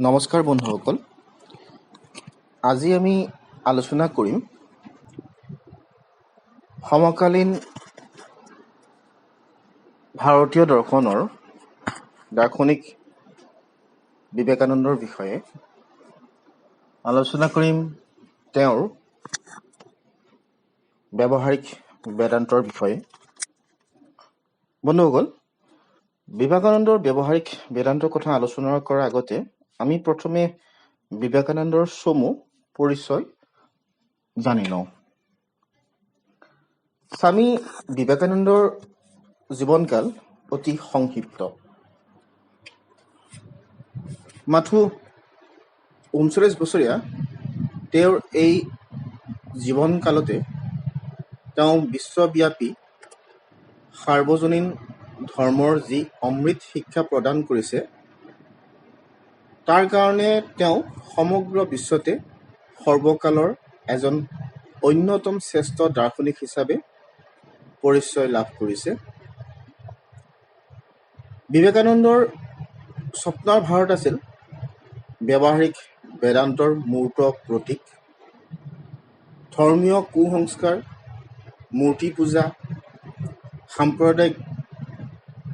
নমস্কাৰ বন্ধুসকল, আজি আমি আলোচনা কৰিম সমকালীন ভাৰতীয় দৰ্শনৰ দাৰ্শনিক বিবেকানন্দৰ বিষয়ে। আলোচনা কৰিম তেওঁৰ ব্যৱহাৰিক বেদান্তৰ বিষয়ে। বন্ধুসকল, বিবেকানন্দৰ ব্যৱহাৰিক বেদান্তৰ কথা আলোচনা কৰাৰ আগতে আমি প্ৰথমে বিবেকানন্দৰ চমু পৰিচয় জানি লওঁ। স্বামী বিবেকানন্দৰ জীৱনকাল অতি সংক্ষিপ্ত। মাথো ৩৯ বছৰীয়া তেওঁৰ এই জীৱনকালতে তেওঁ বিশ্বব্যাপী সাৰ্বজনীন ধৰ্মৰ যি অমৃত শিক্ষা প্ৰদান কৰিছে, তাৰ কাৰণে তেওঁ সমগ্ৰ বিশ্বতে সৰ্বকালৰ এজন অন্যতম শ্ৰেষ্ঠ দাৰ্শনিক হিচাপে পৰিচয় লাভ কৰিছে। বিবেকানন্দৰ স্বপ্নৰ ভাৰত আছিল ব্যৱহাৰিক বেদান্তৰ মূৰ্ত প্ৰতীক। ধৰ্মীয় কুসংস্কাৰ, মূৰ্তি পূজা, সাম্প্ৰদায়িক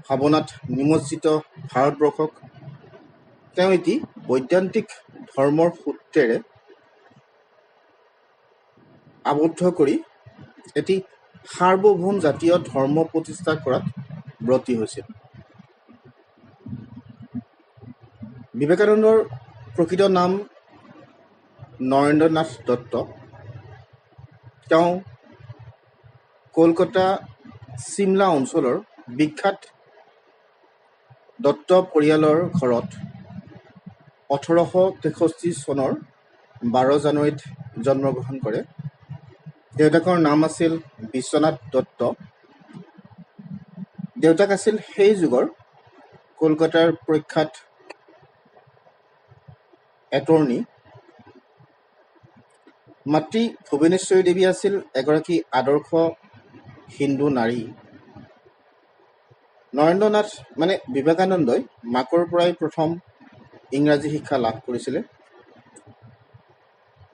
ভাৱনাত নিমজ্জিত ভাৰতবৰ্ষক তেওঁ এটি বৈদান্তিক ধৰ্মৰ সূত্ৰেৰে আবদ্ধ কৰি এটি সাৰ্বভৌম জাতীয় ধৰ্ম প্ৰতিষ্ঠা কৰাত ব্ৰতী হৈছিল। বিবেকানন্দৰ প্ৰকৃত নাম নৰেন্দ্ৰনাথ দত্ত। তেওঁ কলকাতা চিমলা অঞ্চলৰ বিখ্যাত দত্ত পৰিয়ালৰ ঘৰত ১৮৬৩ চনৰ ১২ জানুৱাৰীত জন্মগ্ৰহণ কৰে। দেউতাকৰ নাম আছিল বিশ্বনাথ দত্ত। দেউতাক আছিল সেই যুগৰ কলকাতাৰ প্ৰখ্যাত এটৰ্নী। মাতৃ ভুৱনেশ্বৰী দেৱী আছিল এগৰাকী আদৰ্শ হিন্দু নাৰী। নৰেন্দ্ৰনাথ বিবেকানন্দই মাকৰ পৰাই প্ৰথম ইংৰাজী শিক্ষা লাভ কৰিছিলে।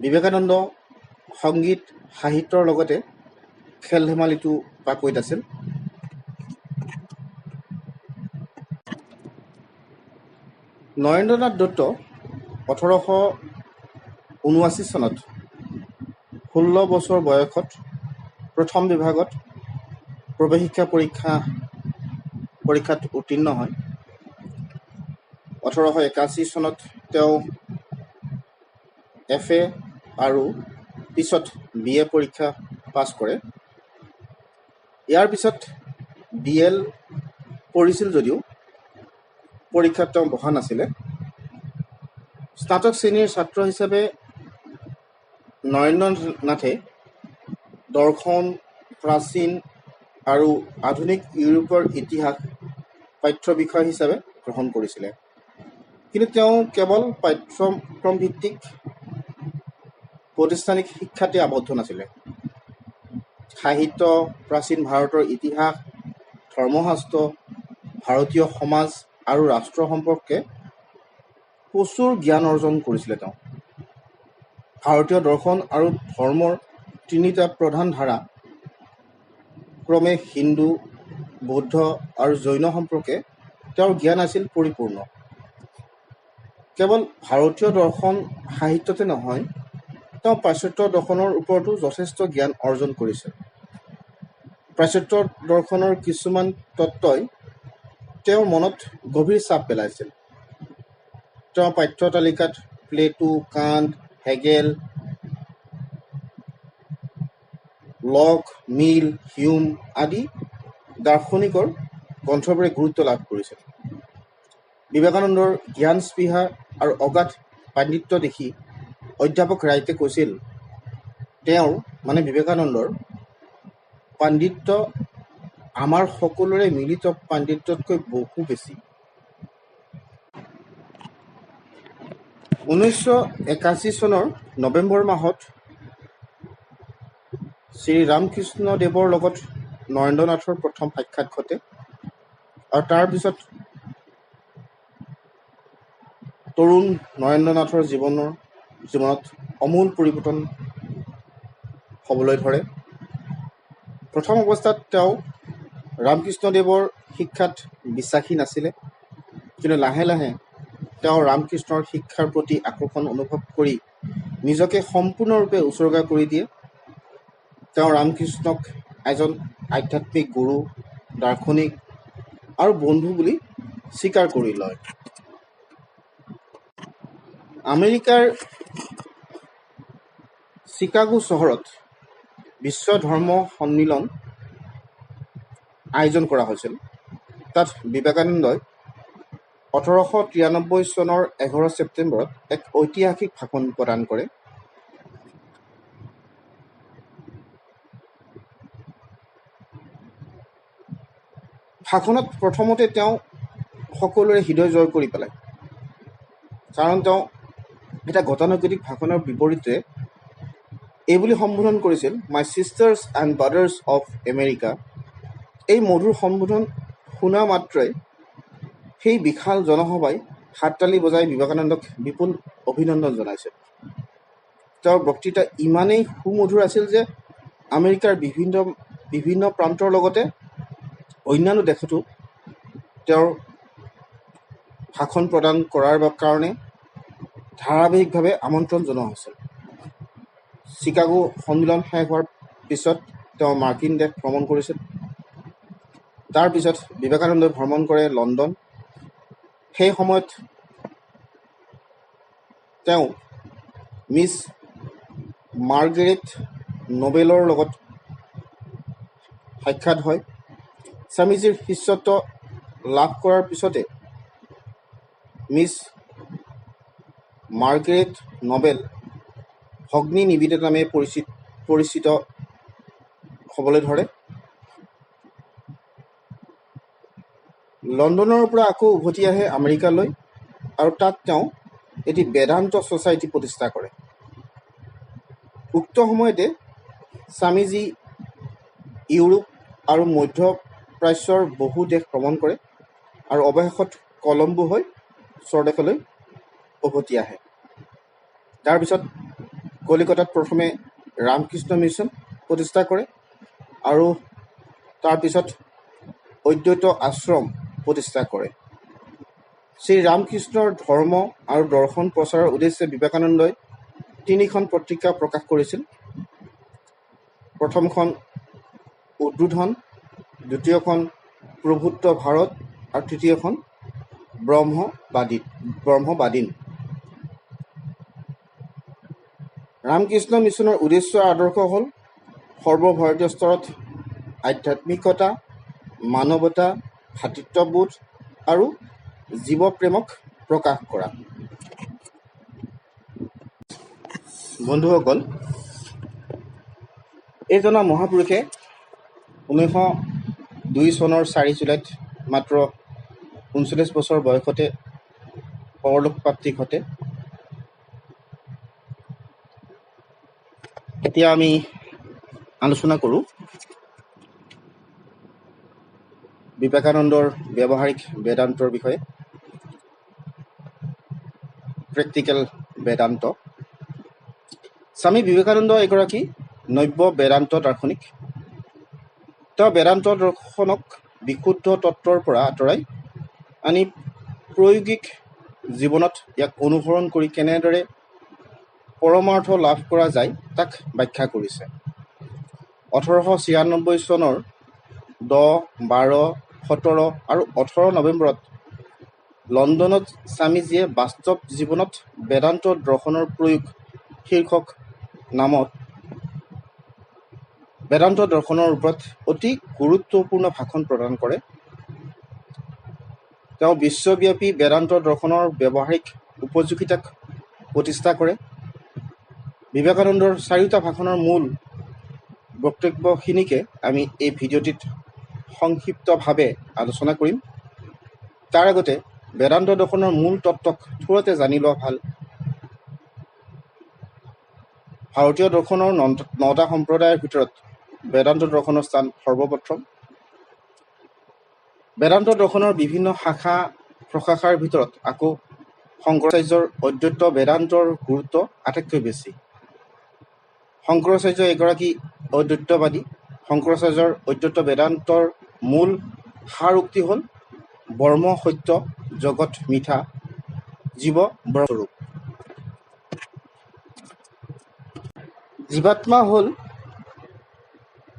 বিবেকানন্দ সংগীত সাহিত্যৰ লগতে খেল ধেমালিতো পাকৈত আছিল। নৰেন্দ্ৰনাথ দত্ত ১৮৭৯ চনত ১৬ বছৰ বয়সত প্ৰথম বিভাগত প্ৰৱেশিকা পৰীক্ষাত উত্তীৰ্ণ হয়। ১৮৮১ চনত তেওঁ FA আৰু পিছত BA পৰীক্ষা পাছ কৰে। ইয়াৰ পিছত DL পঢ়িছিল যদিও পৰীক্ষাত তেওঁ বহা নাছিলে। স্নাতক শ্ৰেণীৰ ছাত্ৰ হিচাপে নৰেন্দ্ৰনাথে দৰ্শন, প্ৰাচীন আৰু আধুনিক ইউৰোপৰ ইতিহাস পাঠ্য বিষয় হিচাপে গ্ৰহণ কৰিছিলে। কিন্তু তেওঁ কেৱল পাঠ্যক্ৰমভিত্তিক প্ৰতিষ্ঠানিক শিক্ষাতে আবদ্ধ নাছিলে। সাহিত্য, প্ৰাচীন ভাৰতৰ ইতিহাস, ধৰ্মশাস্ত্ৰ, ভাৰতীয় সমাজ আৰু ৰাষ্ট্ৰ সম্পৰ্কে প্ৰচুৰ জ্ঞান অৰ্জন কৰিছিলে তেওঁ। ভাৰতীয় দৰ্শন আৰু ধৰ্মৰ তিনিটা প্ৰধান ধাৰা ক্ৰমে হিন্দু, বৌদ্ধ আৰু জৈন সম্পৰ্কে তেওঁৰ জ্ঞান আছিল পৰিপূৰ্ণ। কেৱল ভাৰতীয় দৰ্শন সাহিত্যতে নহয়, তেওঁ পাশ্চাত্য দৰ্শনৰ ওপৰতো যথেষ্ট জ্ঞান অৰ্জন কৰিছে। পাশ্চাত্য দৰ্শনৰ কিছুমান তত্ত্বই তেওঁৰ মনত গভীৰ ছাপ পেলাইছিল। তেওঁৰ পাঠ্য তালিকাত Plato, Kant, Hegel, Locke, Mill, Hume আদি দাৰ্শনিকৰ গ্ৰন্থবোৰে গুৰুত্ব লাভ কৰিছিল। বিবেকানন্দৰ জ্ঞান স্পৃহা আৰু অগাধ পাণ্ডিত্য দেখি অধ্যাপক ৰাইটে কৈছিল, তেওঁৰ বিবেকানন্দৰ পাণ্ডিত্য আমাৰ সকলোৰে মিলিত পাণ্ডিত্যতকৈ বহু বেছি। ১৯৮১ চনৰ নৱেম্বৰ মাহত শ্ৰী ৰামকৃষ্ণ দেৱৰ লগত নৰেন্দ্ৰনাথৰ প্ৰথম সাক্ষাৎ ঘটে আৰু তাৰ পিছত তৰুণ নৰেন্দ্ৰ নাথৰ জীৱনত অমূল পৰিৱৰ্তন হ'বলৈ ধৰে। প্ৰথম অৱস্থাত তেওঁ ৰামকৃষ্ণদেৱৰ শিক্ষাত বিশ্বাসী নাছিলে, কিন্তু লাহে লাহে তেওঁ ৰামকৃষ্ণৰ শিক্ষাৰ প্ৰতি আকৰ্ষণ অনুভৱ কৰি নিজকে সম্পূৰ্ণৰূপে উচৰ্গা কৰি দিয়ে। তেওঁ ৰামকৃষ্ণক এজন আধ্যাত্মিক গুৰু, দাৰ্শনিক আৰু বন্ধু বুলি স্বীকাৰ কৰি লয়। আমেৰিকাৰ চিকাগো চহৰত বিশ্ব ধৰ্ম সন্মিলন আয়োজন কৰা হৈছিল। তাত বিবেকানন্দই 1893 চনৰ 11 ছেপ্টেম্বৰত এক ঐতিহাসিক ভাষণ প্ৰদান কৰে। ভাষণত প্ৰথমতে তেওঁ সকলোৰে হৃদয় জয় কৰি পেলায়, কাৰণ তেওঁ এটা গতানুগতিক ভাষণৰ বিপৰীতে এইবুলি সম্বোধন কৰিছিল, my sisters and brothers of America. এই মধুৰ সম্বোধন শুনা মাত্ৰই সেই বিশাল জনসভাই হাততালি বজাই বিবেকানন্দক বিপুল অভিনন্দন জনাইছিল। তেওঁৰ বক্তৃতা ইমানেই সুমধুৰ আছিল যে আমেৰিকাৰ বিভিন্ন প্ৰান্তৰ লগতে অন্যান্য দেশতো তেওঁৰ ভাষণ প্ৰদান কৰাৰ কাৰণে ধাৰাবাহিকভাৱে আমন্ত্ৰণ জনোৱা হৈছিল। চিকাগো সন্মিলন শেষ হোৱাৰ পিছত তেওঁ মাৰ্কিন দেশ ভ্ৰমণ কৰিছিল। তাৰ পিছত বিবেকানন্দই ভ্ৰমণ কৰে লণ্ডন। সেই সময়ত তেওঁ মিছ মাৰ্গাৰেট নবেলৰ লগত সাক্ষাৎ হয়। স্বামীজীৰ শিষ্যত্ব লাভ কৰাৰ পিছতে মিছ মাৰ্গাৰেট নবেল ভগ্নী নিবেদিতা নামে পৰিচিত হ'বলৈ ধৰে। লণ্ডনৰ পৰা আকৌ উভতি আহে আমেৰিকালৈ আৰু তাত তেওঁ এটি বেদান্ত ছ'চাইটি প্ৰতিষ্ঠা কৰে। উক্ত সময়তে স্বামীজী ইউৰোপ আৰু মধ্য প্ৰাচ্যৰ বহু দেশ ভ্ৰমণ কৰে আৰু অৱশেষত কলম্বো হৈ স্বদেশলৈ উভতি আহে। তাৰপিছত কলিকতাত প্ৰথমে ৰামকৃষ্ণ মিছন প্ৰতিষ্ঠা কৰে আৰু তাৰপিছত অদ্বৈত আশ্ৰম প্ৰতিষ্ঠা কৰে। শ্ৰী ৰামকৃষ্ণৰ ধৰ্ম আৰু দৰ্শন প্ৰচাৰৰ উদ্দেশ্যে বিবেকানন্দই 3খন পত্ৰিকা প্ৰকাশ কৰিছিল। প্ৰথমখন উদ্বোধন, দ্বিতীয়খন প্ৰভুত্ব ভাৰত আৰু তৃতীয়খন ব্ৰহ্মবাদীন। ৰামকৃষ্ণ মিছনৰ উদ্দেশ্য আদৰ্শ হ'ল সৰ্বভাৰতীয় স্তৰত আধ্যাত্মিকতা, মানৱতা, ভাতৃত্ববোধ আৰু জীৱপ্ৰেমক প্ৰকাশ কৰা। বন্ধুসকল, এইজনা মহাপুৰুষে 1902 চনৰ 4 জুলাইত মাত্ৰ 39 বছৰ বয়সতে পৰলোক প্ৰাপ্তি ঘটে। এতিয়া আমি আলোচনা কৰোঁ বিবেকানন্দৰ ব্যৱহাৰিক বেদান্তৰ বিষয়ে। প্ৰেক্টিকেল বেদান্ত। স্বামী বিবেকানন্দ এগৰাকী নব্য বেদান্ত দাৰ্শনিক। তেওঁ বেদান্ত দৰ্শনক বিশুদ্ধ তত্ত্বৰ পৰা আঁতৰাই আনি প্ৰায়োগিক জীৱনত ইয়াক অনুসৰণ কৰি কেনেদৰে পৰমাৰ্থ লাভ কৰা যায় তাক ব্যাখ্যা কৰিছে। 1896 চনৰ 10, 12, 17 আৰু 18 নৱেম্বৰত লণ্ডনত স্বামীজীয়ে বাস্তৱ জীৱনত বেদান্ত দৰ্শনৰ প্ৰয়োগ শীৰ্ষক নামত বেদান্ত দৰ্শনৰ ওপৰত অতি গুৰুত্বপূৰ্ণ ভাষণ প্ৰদান কৰে। তেওঁ বিশ্বব্যাপী বেদান্ত দৰ্শনৰ ব্যৱহাৰিক উপযোগিতাক প্ৰতিষ্ঠা কৰে। বিবেকানন্দৰ 4টা ভাষণৰ মূল বক্তব্যখিনিকে আমি এই ভিডিঅ'টিত সংক্ষিপ্তভাৱে আলোচনা কৰিম। তাৰ আগতে বেদান্ত দৰ্শনৰ মূল তত্ত্বক থোৰতে জানি লোৱা ভাল। ভাৰতীয় দৰ্শনৰ 9টা সম্প্ৰদায়ৰ ভিতৰত বেদান্ত দৰ্শনৰ স্থান সৰ্বপ্ৰথম। বেদান্ত দৰ্শনৰ বিভিন্ন শাখা প্ৰশাখাৰ ভিতৰত আকৌ শংকৰাচাৰ্যৰ অদ্বৈত বেদান্তৰ গুৰুত্ব আটাইতকৈ বেছি। শংকৰাচাৰ্য এগৰাকী অদ্বৈতবাদী। শংকৰাচাৰ্যৰ অদ্বৈত বেদান্তৰ মূল সাৰ উক্তি হ'ল ব্ৰহ্ম সত্য, জগত মিথ্যা, জীৱ ব্ৰহ্মস্বৰূপ। জীৱাত্মা হ'ল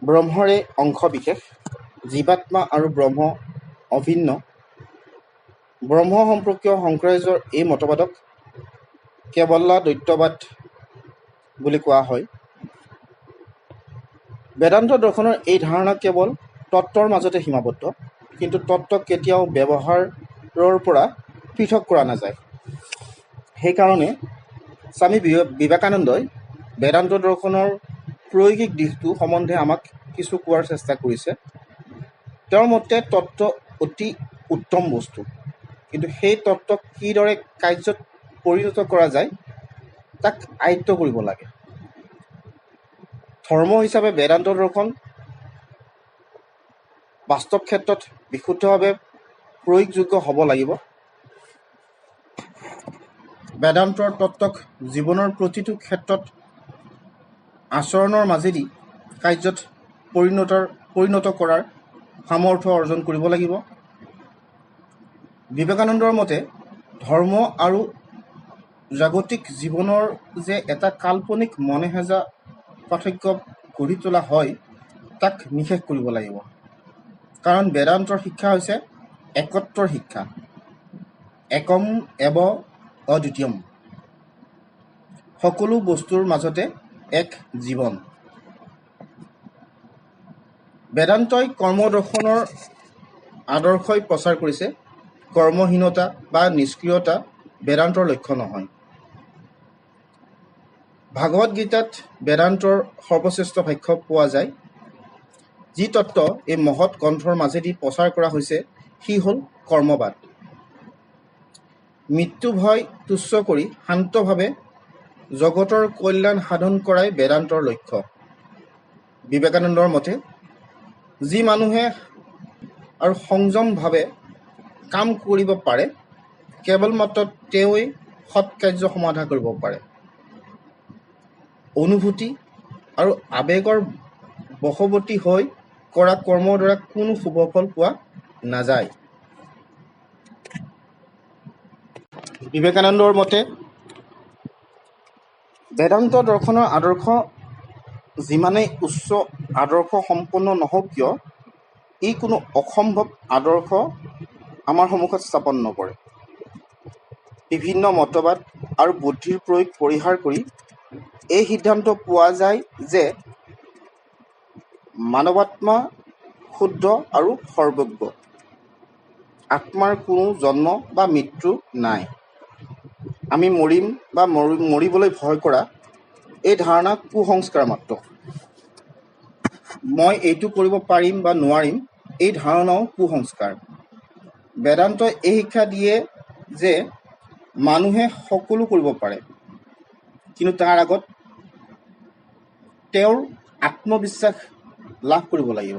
ব্ৰহ্মৰে অংশ বিশেষ। জীৱাত্মা আৰু ব্ৰহ্ম অভিন্ন। ব্ৰহ্ম সম্পৰ্কীয় শংকৰাচাৰ্যৰ এই মতবাদক কেৱলাদ্বৈতবাদ বুলি কোৱা হয়। বেদান্ত দৰ্শনৰ এই ধাৰণা কেৱল তত্ত্বৰ মাজতে সীমাবদ্ধ, কিন্তু তত্ত্বক কেতিয়াও ব্যৱহাৰৰ পৰা পৃথক কৰা নাযায়। সেইকাৰণে স্বামী বিবেকানন্দই বেদান্ত দৰ্শনৰ প্ৰায়োগিক দিশটো সম্বন্ধে আমাক কিছু কোৱাৰ চেষ্টা কৰিছে। তেওঁৰ মতে তত্ত্ব অতি উত্তম বস্তু, কিন্তু সেই তত্ত্বক কিদৰে কাৰ্যত পৰিণত কৰা যায় তাক আয়ত্ত কৰিব লাগে। ধৰ্ম হিচাপে বেদান্ত দৰ্শন বাস্তৱ ক্ষেত্ৰত বিশুদ্ধভাৱে প্ৰয়োগযোগ্য হ'ব লাগিব। বেদান্তৰ তত্ত্বক জীৱনৰ প্ৰতিটো ক্ষেত্ৰত আচৰণৰ মাজেদি কাৰ্যত পৰিণত কৰাৰ সামৰ্থ্য অৰ্জন কৰিব লাগিব। বিবেকানন্দৰ মতে ধৰ্ম আৰু জাগতিক জীৱনৰ যে এটা কাল্পনিক মনেহেজা পাৰ্থক্য গঢ়ি তোলা হয় তাক নিষেধ কৰিব লাগিব। কাৰণ বেদান্তৰ শিক্ষা হৈছে একত্বৰ শিক্ষা, একম এব অদ্বিতীয়ম। সকলো বস্তুৰ মাজতে এক জীৱন। বেদান্তই কৰ্মদৰ্শনৰ আদৰ্শই প্ৰচাৰ কৰিছে। কৰ্মহীনতা বা নিষ্ক্ৰিয়তা বেদান্তৰ লক্ষ্য নহয়। ভাগৱত গীতাত বেদান্তৰ সৰ্বশ্ৰেষ্ঠ ভাষ্য পোৱা যায়। যি তত্ত্ব এই মহৎ গ্ৰন্থৰ মাজেদি প্ৰচাৰ কৰা হৈছে সি হ'ল কৰ্মবাদ। মৃত্যু ভয় তুচ্ছ কৰি শান্তভাৱে জগতৰ কল্যাণ সাধন কৰাই বেদান্তৰ লক্ষ্য। বিবেকানন্দৰ মতে যি মানুহে আৰু সংযমভাৱে কাম কৰিব পাৰে কেৱল মাত্ৰ তেওঁই সৎকাৰ্য সমাধা কৰিব পাৰে। অনুভূতি আৰু আৱেগৰ বশৱৰ্তী হৈ কৰা কৰ্মৰ দ্বাৰা কোনো শুভফল পোৱা নাযায়। বিবেকানন্দৰ মতে বেদান্ত দৰ্শনৰ আদৰ্শ যিমানেই উচ্চ আদৰ্শ সম্পন্ন নহওক কিয় ই কোনো অসম্ভৱ আদৰ্শ আমাৰ সন্মুখত স্থাপন নকৰে। বিভিন্ন মতবাদ আৰু বুদ্ধিৰ প্ৰয়োগ পৰিহাৰ কৰি এই সিদ্ধান্ত পোৱা যায় যে মানৱাত্মা শুদ্ধ আৰু সৰ্বজ্ঞ। আত্মাৰ কোনো জন্ম বা মৃত্যু নাই। আমি মৰিম বা মৰিবলৈ ভয় কৰা এই ধাৰণা কুসংস্কাৰ মাত্ৰ। মই এইটো কৰিব পাৰিম বা নোৱাৰিম এই ধাৰণাও কুসংস্কাৰ। বেদান্তই এই শিক্ষা দিয়ে যে মানুহে সকলো কৰিব পাৰে, কিন্তু তাৰ আগত তেওঁৰ আত্মবিশ্বাস লাভ কৰিব লাগিব।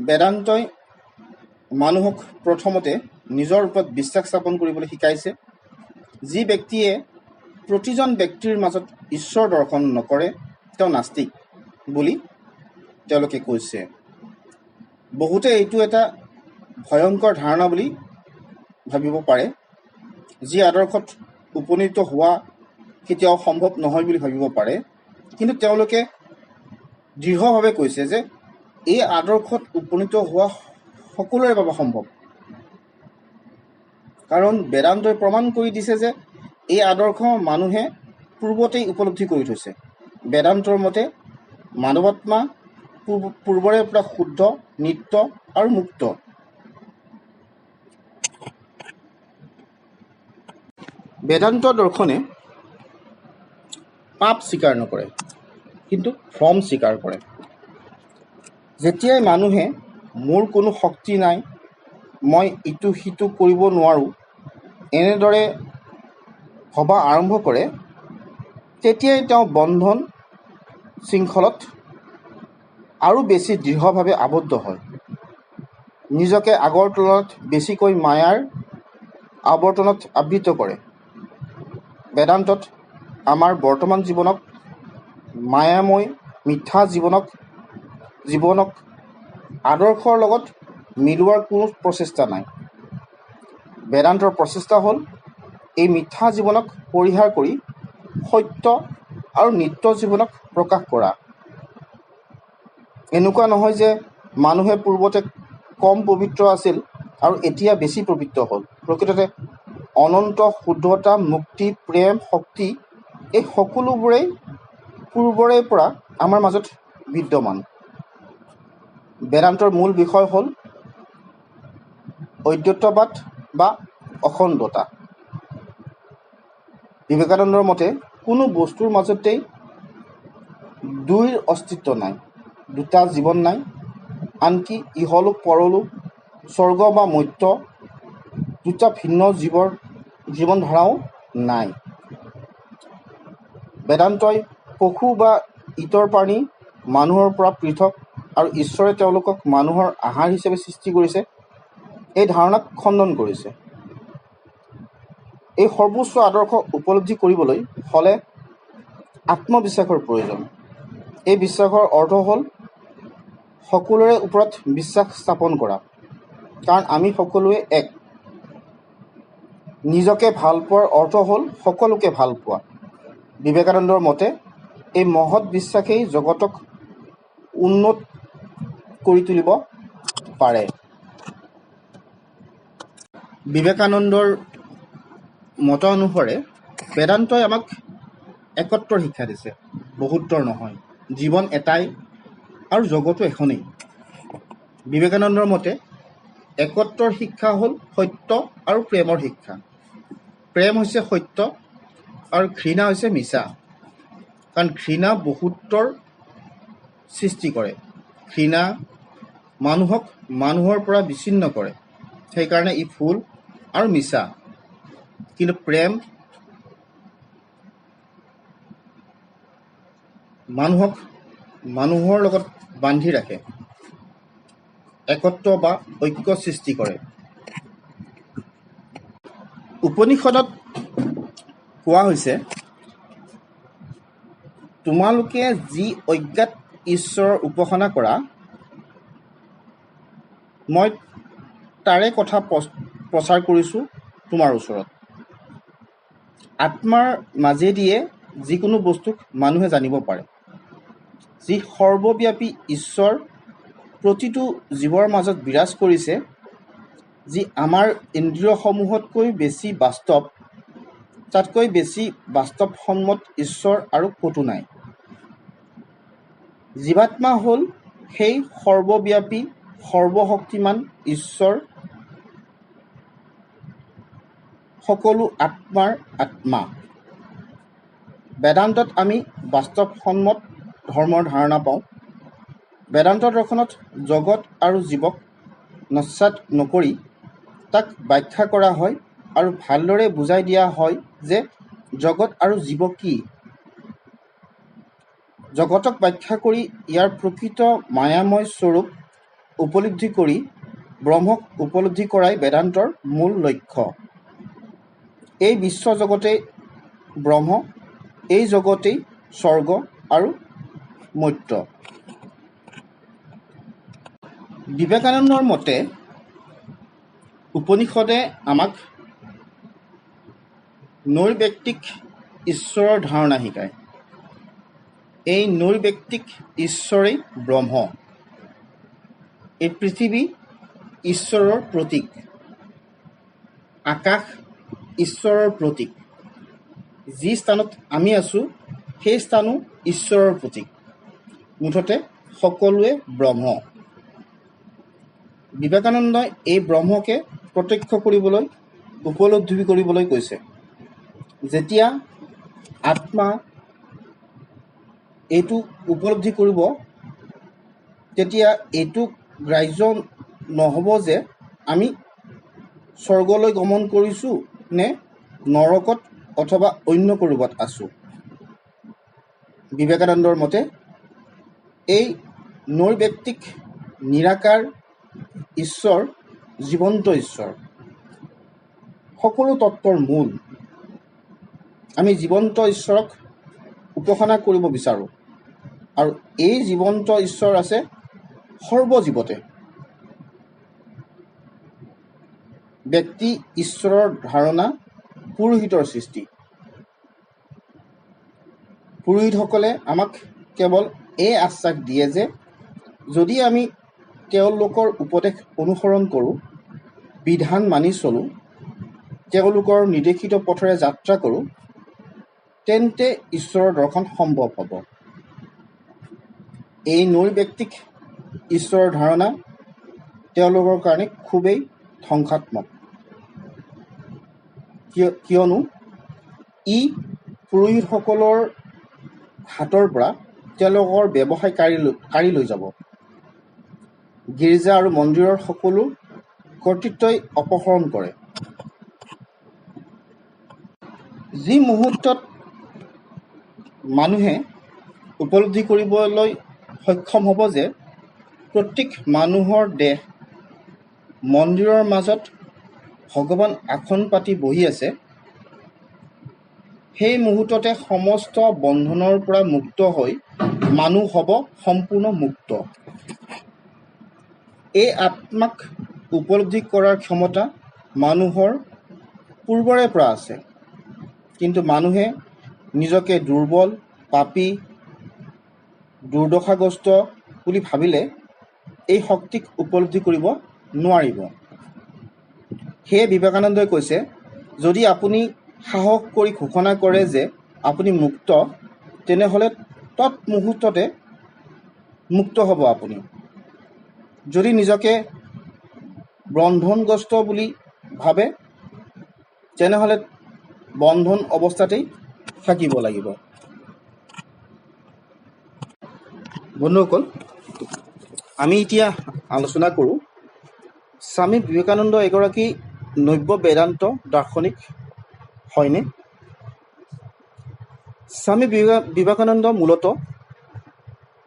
বেদান্তই মানুহক প্ৰথমতে নিজৰ ওপৰত বিশ্বাস স্থাপন কৰিবলৈ শিকাইছে। যি ব্যক্তিয়ে প্ৰতিজন ব্যক্তিৰ মাজত ঈশ্বৰ দৰ্শন নকৰে তেওঁ নাস্তিক বুলি তেওঁলোকে কৈছে। বহুতে এইটো এটা ভয়ংকৰ ধাৰণা বুলি ভাবিব পাৰে, যি আদৰ্শত উপনীত হোৱা কেতিয়াও সম্ভৱ নহয় বুলি ভাবিব পাৰে, কিন্তু তেওঁলোকে দৃঢ়ভাৱে কৈছে যে এই আদৰ্শত উপনীত হোৱা সকলোৰে বাবে সম্ভৱ। কাৰণ বেদান্তই প্ৰমাণ কৰি দিছে যে এই আদৰ্শ মানুহে পূৰ্বতেই উপলব্ধি কৰি থৈছে। বেদান্তৰ মতে মানৱাত্মা পূৰ্বৰে পৰা শুদ্ধ, নিত্য আৰু মুক্ত। বেদান্ত দৰ্শনে পাপ স্বীকাৰ নকৰে, কিন্তু ভ্ৰম স্বীকাৰ কৰে। যেতিয়াই মানুহে মোৰ কোনো শক্তি নাই, মই ইটো সিটো কৰিব নোৱাৰোঁ, এনেদৰে ভবা আৰম্ভ কৰে, তেতিয়াই তেওঁ বন্ধন শৃংখলত আৰু বেছি দৃঢ়ভাৱে আবদ্ধ হয়। নিজকে আগৰ তুলনাত বেছিকৈ মায়াৰ আৱৰ্তনত আবৃত কৰে। বেদান্তত আমাৰ বৰ্তমান জীৱনক মায়াময় মিথ্যা জীৱনক আদৰ্শৰ লগত মিলোৱাৰ কোনো প্ৰচেষ্টা নাই। বেদান্তৰ প্ৰচেষ্টা হ'ল এই মিথ্যা জীৱনক পৰিহাৰ কৰি সত্য আৰু নিত্য জীৱনক প্ৰকাশ কৰা। এনেকুৱা নহয় যে মানুহে পূৰ্বতে কম পবিত্ৰ আছিল আৰু এতিয়া বেছি পবিত্ৰ হ'ল। প্ৰকৃততে অনন্ত শুদ্ধতা, মুক্তি, প্ৰেম, শক্তি এই সকলোবোৰেই পূৰ্বৰে পৰা আমাৰ মাজত বিদ্যমান। বেদান্তৰ মূল বিষয় হ'ল অদ্বৈতবাদ বা অখণ্ডতা। বিবেকানন্দৰ মতে কোনো বস্তুৰ মাজতেই দুইৰ অস্তিত্ব নাই, দুটা জীৱন নাই, আনকি ইহলোক পৰলোক, স্বৰ্গ বা মৰ্ত্য দুটা ভিন্ন জীৱন ধাৰাও নাই। বেদান্তই পশু বা ইতৰ প্ৰাণী মানুহৰ পৰা পৃথক আৰু ঈশ্বৰে তেওঁলোকক মানুহৰ আহাৰ হিচাপে সৃষ্টি কৰিছে এই ধাৰণাক খণ্ডন কৰিছে। এই সৰ্বোচ্চ আদৰ্শ উপলব্ধি কৰিবলৈ হ'লে আত্মবিশ্বাসৰ প্ৰয়োজন। এই বিশ্বাসৰ অৰ্থ হ'ল সকলোৰে ওপৰত বিশ্বাস স্থাপন কৰা, কাৰণ আমি সকলোৱে এক। নিজকে ভাল পোৱাৰ অৰ্থ হ'ল সকলোকে ভাল পোৱা। বিবেকানন্দৰ মতে এই মহৎ বিশ্বাসেই জগতক উন্নত কৰি তুলিব পাৰে। বিবেকানন্দৰ মত অনুসাৰে বেদান্তই আমাক একত্বৰ শিক্ষা দিছে, বহুত্বৰ নহয়। জীৱন এটাই আৰু জগতো এখনেই। বিবেকানন্দৰ মতে একত্বৰ শিক্ষা হ'ল সত্য আৰু প্ৰেমৰ শিক্ষা। প্ৰেম হৈছে সত্য আৰু ঘৃণা হৈছে মিছা, কাৰণ ঘৃণা বহুত্বৰ সৃষ্টি কৰে। ঘৃণা মানুহক মানুহৰ পৰা বিচ্ছিন্ন কৰে, সেইকাৰণে ই ভুল আৰু মিছা। কিন্তু প্ৰেম মানুহক মানুহৰ লগত বান্ধি ৰাখে, একত্ব বা ঐক্য সৃষ্টি কৰে। উপনিষদত কোৱা হৈছে, তোমালোকে যি অজ্ঞাত ঈশ্বৰৰ উপাসনা কৰা, মই তাৰে কথা প্ৰচাৰ কৰিছোঁ তোমাৰ ওচৰত। আত্মাৰ মাজেদিয়ে যিকোনো বস্তুক মানুহে জানিব পাৰে। যি সৰ্বব্যাপী ঈশ্বৰ প্ৰতিটো জীৱৰ মাজত বিৰাজ কৰিছে, যি আমাৰ ইন্দ্ৰিয়সমূহতকৈ বেছি বাস্তৱ, তাতকৈ বেছি বাস্তৱসন্মত ঈশ্বৰ আৰু ক'তো নাই। জীৱাত্মা হ'ল সেই সৰ্বব্যাপী সৰ্বশক্তিমান ঈশ্বৰ, সকলো আত্মাৰ আত্মা। বেদান্তত আমি বাস্তৱসন্মত ধৰ্মৰ ধাৰণা পাওঁ। বেদান্ত দৰ্শনত জগত আৰু জীৱক নস্যাৎ নকৰি তাক ব্যাখ্যা কৰা হয় আৰু ভালদৰে বুজাই দিয়া হয় যে জগত আৰু জীৱ কি। জগতক ব্যাখ্যা কৰি ইয়াৰ প্ৰকৃত মায়াময় স্বৰূপ উপলব্ধি কৰি ব্ৰহ্মক উপলব্ধি কৰাই বেদান্তৰ মূল লক্ষ্য। এই বিশ্বজগতেই ব্ৰহ্ম, এই জগতেই স্বৰ্গ আৰু মৰ্ত্য। বিবেকানন্দৰ মতে উপনিষদে আমাক নৈৰ্ব্যক্তিক ঈশ্বৰৰ ধাৰণা শিকায়। এই নৈৰ্ব্যক্তিক ঈশ্বৰেই ব্ৰহ্ম। এই পৃথিৱী ঈশ্বৰৰ প্ৰতীক, আকাশ ঈশ্বৰৰ প্ৰতীক, যি স্থানত আমি আছোঁ সেই স্থানো ঈশ্বৰৰ প্ৰতীক। মুঠতে সকলোৱে ব্ৰহ্ম। বিবেকানন্দই এই ব্ৰহ্মকে প্ৰত্যক্ষ কৰিবলৈ, উপলব্ধি কৰিবলৈ কৈছে। যেতিয়া আত্মা এইটো উপলব্ধি কৰিব, তেতিয়া এইটো গ্ৰাহ্য নহ'ব যে আমি স্বৰ্গলৈ গমন কৰিছোঁ নে নৰকত অথবা অন্য ক'ৰবাত আছোঁ। বিবেকানন্দৰ মতে এই নৈৰ্ব্যক্তিক নিৰাকাৰ ঈশ্বৰ জীৱন্ত ঈশ্বৰ। সকলো তত্ত্বৰ মূল। আমি জীৱন্ত ঈশ্বৰক উপাসনা কৰিব বিচাৰোঁ আৰু এই জীৱন্ত ঈশ্বৰ আছে সৰ্বজীৱতে। ব্যক্তি ঈশ্বৰৰ ধাৰণা পুৰোহিতৰ সৃষ্টি। পুৰোহিতসকলে আমাক কেৱল এই আশ্বাস দিয়ে যে যদি আমি তেওঁলোকৰ উপদেশ অনুসৰণ কৰোঁ, বিধান মানি চলোঁ, তেওঁলোকৰ নিৰ্দেশিত পথেৰে যাত্ৰা কৰোঁ, তেন্তে ঈশ্বৰৰ দৰ্শন সম্ভৱ হ'ব। এই নৈৰ্ব্যক্তিক ঈশ্বৰৰ ধাৰণা তেওঁলোকৰ কাৰণে খুবেই ধ্বংসাত্মক, কিয়নো ই পুৰোহিতসকলৰ হাতৰ পৰা তেওঁলোকৰ ব্যৱসায় কাঢ়ি লৈ যাব। গীৰ্জা আৰু মন্দিৰৰ সকলো কৰ্তৃত্বই অপহৰণ কৰে। যি মুহূৰ্তত মানুহে উপলব্ধি কৰিবলৈ সক্ষম হ'ব যে প্ৰত্যেক মানুহৰ দেহ মন্দিৰৰ মাজত ভগৱান আসন পাতি বহি আছে, সেই মুহূৰ্ততে সমস্ত বন্ধনৰ পৰা মুক্ত হৈ মানুহ হ'ব সম্পূৰ্ণ মুক্ত। এই আত্মাক উপলব্ধি কৰাৰ ক্ষমতা মানুহৰ পূৰ্বৰে পৰা আছে, কিন্তু মানুহে নিজকে দুৰ্বল, পাপী, দুৰ্দশাগ্ৰস্ত বুলি ভাবিলে এই শক্তিক উপলব্ধি কৰিব নোৱাৰিব। সেয়ে বিবেকানন্দই কৈছে, যদি আপুনি সাহস কৰি ঘোষণা কৰে যে আপুনি মুক্ত, তেনেহ'লে তৎমুহূৰ্ততে মুক্ত হ'ব আপুনি। যদি নিজকে বন্ধনগ্ৰস্ত বুলি ভাবে, তেনেহ'লে বন্ধন অৱস্থাতেই থাকিব লাগিব। বন্ধুসকল, আমি এতিয়া আলোচনা কৰোঁ স্বামী বিবেকানন্দ এগৰাকী নব্য বেদান্ত দাৰ্শনিক হয়নে? স্বামী বিবেকানন্দ মূলতঃ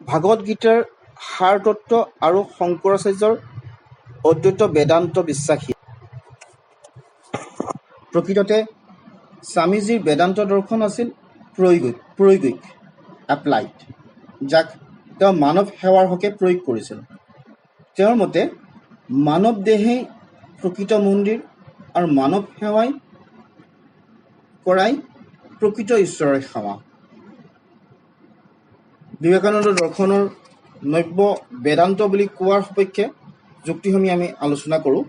ভাগৱত গীতাৰ সাৰ তত্ত্ব আৰু শংকৰাচাৰ্যৰ অদ্বৈত বেদান্ত বিশ্বাসী। প্ৰকৃততে স্বামীজীৰ বেদান্ত দৰ্শন আছিল প্ৰয়োগিক এপ্লাইড, যাক তেওঁ মানৱ সেৱাৰ হকে প্ৰয়োগ কৰিছিল। তেওঁৰ মতে মানৱ দেহেই প্ৰকৃত মন্দিৰ আৰু মানৱ সেৱাই কৰাই প্ৰকৃত ঈশ্বৰৰ সেৱা। বিবেকানন্দ দৰ্শনৰ নব্য বেদান্ত বুলি কোৱাৰ সপক্ষে যুক্তিসমূহ আমি আলোচনা কৰোঁ।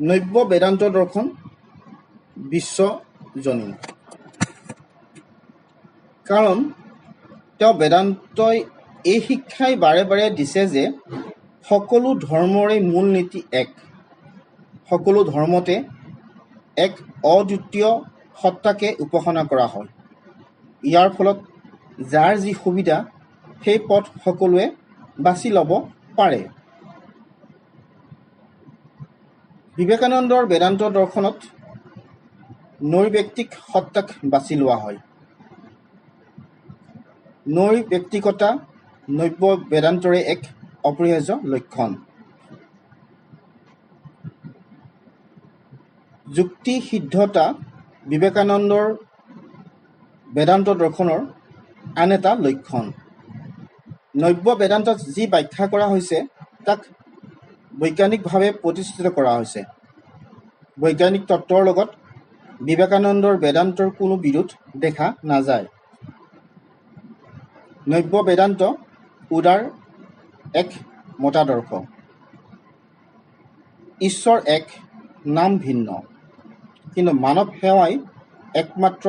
নব্য বেদান্ত দৰ্শন বিশ্বজনীন, কাৰণ তেওঁ বেদান্তই এই শিক্ষাই বাৰে বাৰে দিছে যে সকলো ধৰ্মৰে মূল নীতি এক। সকলো ধৰ্মতে এক অদ্বিতীয় সত্তাকে উপাসনা কৰা হয়। ইয়াৰ ফলত যাৰ যি সুবিধা সেই পথ সকলোৱে বাছি ল'ব পাৰে। বিবেকানন্দৰ বেদান্ত দৰ্শনত নৈৰ্ব্যক্তিক সত্তাক বাছি লোৱা হয়। নৈৰ্ব্যক্তিকতা নব্য বেদান্তৰে এক অপৰিহাৰ্য লক্ষণ। যুক্তি সিদ্ধতা বিবেকানন্দৰ বেদান্ত দৰ্শনৰ আন এটা লক্ষণ। নব্য বেদান্তত যি ব্যাখ্যা কৰা হৈছে তাক বৈজ্ঞানিকভাৱে প্ৰতিষ্ঠিত কৰা হৈছে। বৈজ্ঞানিক তত্ত্বৰ লগত বিবেকানন্দৰ বেদান্তৰ কোনো বিৰোধ দেখা নাযায়। নব্য বেদান্ত উদাৰ এক মতাদৰ্শ। ঈশ্বৰ এক, নাম ভিন্ন, কিন্তু মানৱ সেৱাই একমাত্ৰ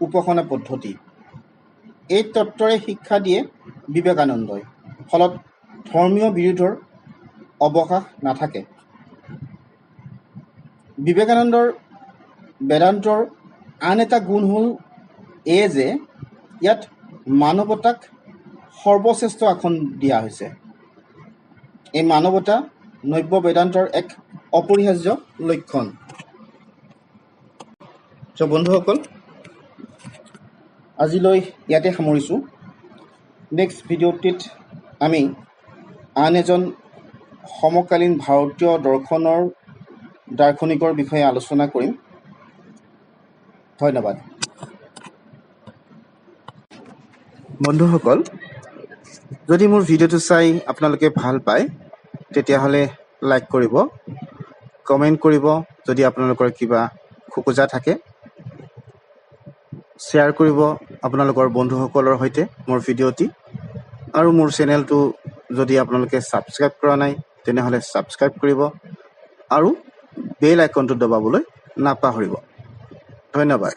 উপাসনা পদ্ধতি। এই তত্ত্বৰে শিক্ষা দিয়ে বিবেকানন্দই, ফলত ধৰ্মীয় বিৰোধৰ অৱকাশ নাথাকে। বিবেকানন্দৰ বেদান্তৰ আন এটা গুণ হ'ল এই যে ইয়াত মানৱতাক সৰ্বশ্ৰেষ্ঠ আসন দিয়া হৈছে। এই মানৱতা নব্য বেদান্তৰ এক অপৰিহাৰ্য লক্ষণ। বন্ধুসকল, আজিলৈ ইয়াতে সামৰিছোঁ। নেক্সট ভিডিঅ'টিত আমি আন এজন সমকালীন ভাৰতীয় দৰ্শনৰ দাৰ্শনিকৰ বিষয়ে আলোচনা কৰিম। ধন্যবাদ। বন্ধুসকল, যদি মোৰ ভিডিঅ'টো চাই আপোনালোকে ভাল পায় তেতিয়াহ'লে লাইক কৰিব, কমেণ্ট কৰিব, যদি আপোনালোকৰ কিবা খোকোজা থাকে শ্বেয়াৰ কৰিব আপোনালোকৰ বন্ধুসকলৰ সৈতে মোৰ ভিডিঅ'টি, আৰু মোৰ চেনেলটো যদি আপোনালোকে ছাবস্ক্ৰাইব কৰা নাই তেনেহ'লে ছাবস্ক্ৰাইব কৰিব আৰু বেল আইকনটো দবাবলৈ নাপাহৰিব। ধন্যবাদ।